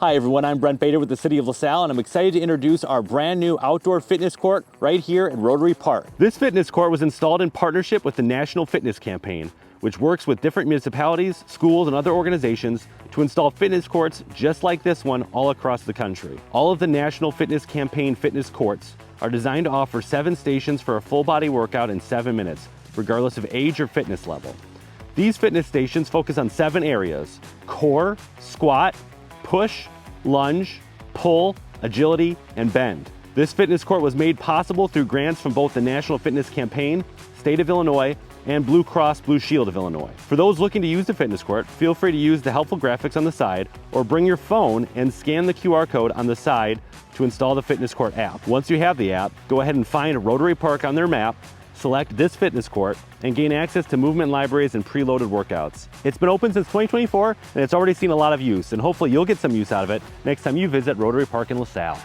Hi everyone, I'm Brent Bader with the City of LaSalle, and I'm excited to introduce our brand new outdoor fitness court right here at Rotary Park. This fitness court was installed in partnership with the National Fitness Campaign, which works with different municipalities, schools, and other organizations to install fitness courts just like this one all across the country. All of the National Fitness Campaign fitness courts are designed to offer 7 stations for a full body workout in 7 minutes, regardless of age or fitness level. These fitness stations focus on 7 areas: core, squat, push, lunge, pull, agility, and bend. This fitness court was made possible through grants from both the National Fitness Campaign, State of Illinois, and Blue Cross Blue Shield of Illinois. For those looking to use the fitness court, feel free to use the helpful graphics on the side or bring your phone and scan the QR code on the side to install the fitness court app. Once you have the app, go ahead and find Rotary Park on their map, select this fitness court, and gain access to movement libraries and preloaded workouts. It's been open since 2024, and it's already seen a lot of use, and hopefully you'll get some use out of it next time you visit Rotary Park in LaSalle.